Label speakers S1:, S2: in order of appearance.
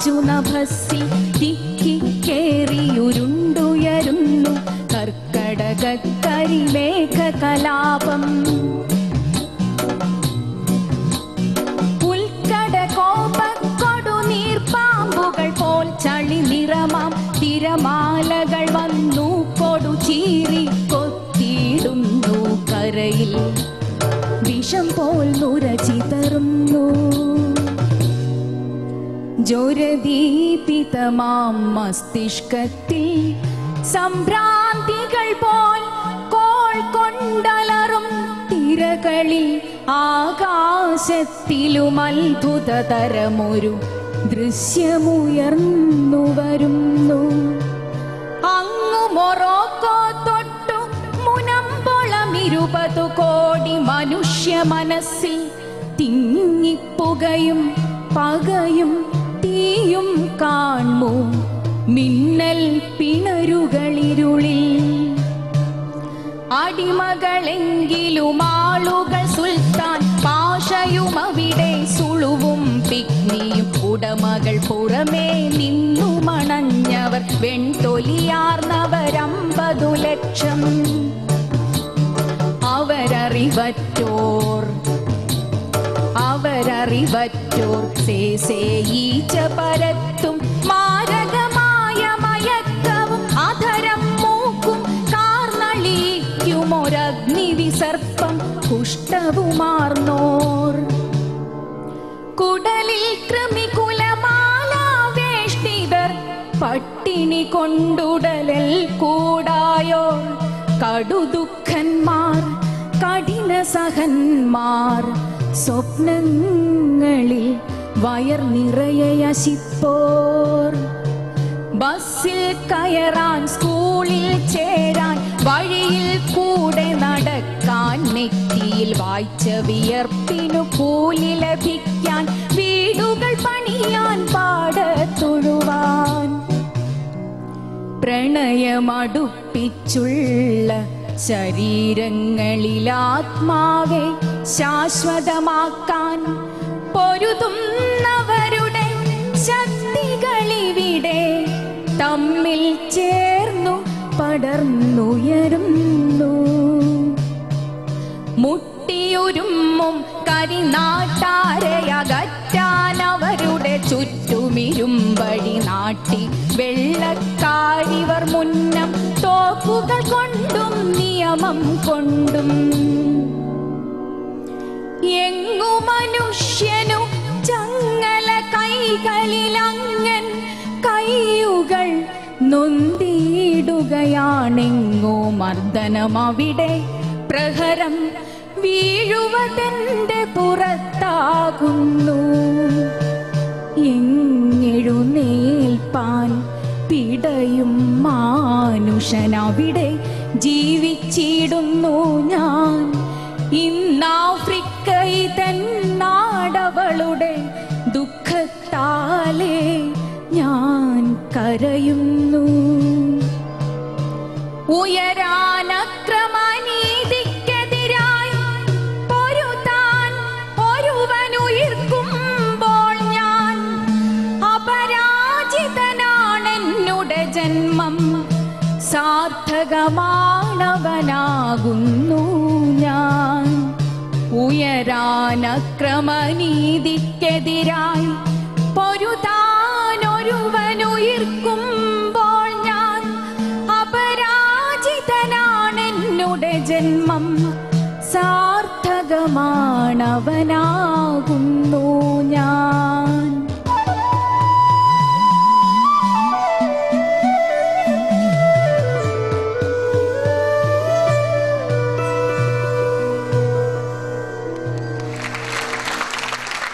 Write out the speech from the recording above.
S1: ചുനഭസ്സിൽ തിക്കി കേറിയുരുണ്ടുയരുന്നു കർക്കടക കരിമേഘ കലാപം. ഉൽക്കടകോപക്കൊടുനീർപ്പാമ്പുകൾ പോൽ ചളി നിറമാം തിരമാലകൾ വന്നു കൊടു ചീറി കൊത്തിയിടുന്നു കരയിൽ. വിഷം പോൽ നുര ചിതറുന്നു. ജ്വരദീപിതമാം മസ്തിഷ്കത്തിൽ സംഭ്രാന്തികൾ പോൽ കോൾ കൊണ്ടലറും തിരകളിൽ ആകാശത്തിലും അത്ഭുതതരമൊരു ദൃശ്യമുയർന്നു വരുന്നു. അങ്ങു മൊറോക്കോ തൊട്ടു മുനമ്പോളം 20 കോടി മനുഷ്യ മനസ്സിൽ തിങ്ങിപ്പുകയും പകയും തീയും കാൺമു മിന്നൽ പിണരുകളിരുളിൽ. അടിമകളെങ്കിലും ആളുകൾ സുൽത്താൻ പാഷയും അവിടെ സുളുവും പിഗ്മിയും ഉടമകൾ പുറമേ നിന്നു മണഞ്ഞവർ വെൺതൊലിയാർന്നവർ 50 ലക്ഷം. അവരറിവറ്റോർ സേസേയീച്ച പരത്തും മാരകമായ മയക്കവും അധരം മൂക്കും കാർന്നളിക്കുമൊരഗ്നി വിസർപ്പം കുഷ്ഠവുമാർന്നോർ. കുടലിൽ കൃമികുലമാലാവേഷ്ടിതർ പട്ടിണി കൊണ്ടുടലൽ കൂടായോർ. കടുദുഃഖന്മാർ കഠിന സഹന്മാർ സ്വപ്നങ്ങളിൽ വയർ നിറയെ യശിപ്പോർ. ബസ്സിൽ കയറാൻ സ്കൂളിൽ ചേരാൻ വഴിയിൽ കൂടെ നടക്കാൻ നെറ്റിയിൽ വായിച്ച വിയർപ്പിനു കൂലി ലഭിക്കാൻ വീടുകൾ പണിയാൻ പാടത്തൊഴുവാൻ. പ്രണയമടുപ്പിച്ചുള്ള ശരീരങ്ങളിൽ ആത്മാവെ ശാശ്വതമാക്കാൻ പൊരുതുന്നവരുടെ ശക്തികളിവിടെ തമ്മിൽ ചേർന്നു പടർന്നുയരുന്നു. മുട്ടിയുരുമ്മും കരിനാട്ടാരെ അകറ്റാൻ അവരുടെ ചുറ്റുമിരുമ്പടി നാട്ടി വെള്ളക്കാരിവർ മുന്നം തോക്കുകൾ കൊണ്ടും നിയമം കൊണ്ടും. എങ്ങു മനുഷ്യനു ചങ്ങല കൈകളിലങ്ങൻ കൈയുകൾ നൊന്തിടുകയാണെങ്ങോ മർദ്ദനം അവിടെ പ്രഹരം വീഴുവതെന്റെ പുറത്താകുന്നു. എങ്ങെഴുന്നേൽപ്പാൻ പിടയും മാനുഷനവിടെ ജീവിച്ചിടുന്നു ഞാൻ. ഇന്നാഫ്രിക്കയിതൻ നാടവളുടെ ദുഃഖത്താലേ ഞാൻ കരയുന്നു. ഉയരാനക്രമനീതിക്കെതിരായി പൊരുതാൻ ഒരുവനുയിർക്കുമ്പോൾ ഞാൻ അപരാജിതനാണെന്നുടെ ജന്മം. സാർത്ഥകമാണവനാകുന്നു ഞാൻ. ഉയരാനക്രമനീതിക്കെതിരായി പൊരുതാൻ ഒരുവനുയിർക്കുമ്പോൾ ഞാൻ അപരാജിതനാണെന്നുടെ ജന്മം. സാർത്ഥകമാണവനാകുന്നു ഞാൻ.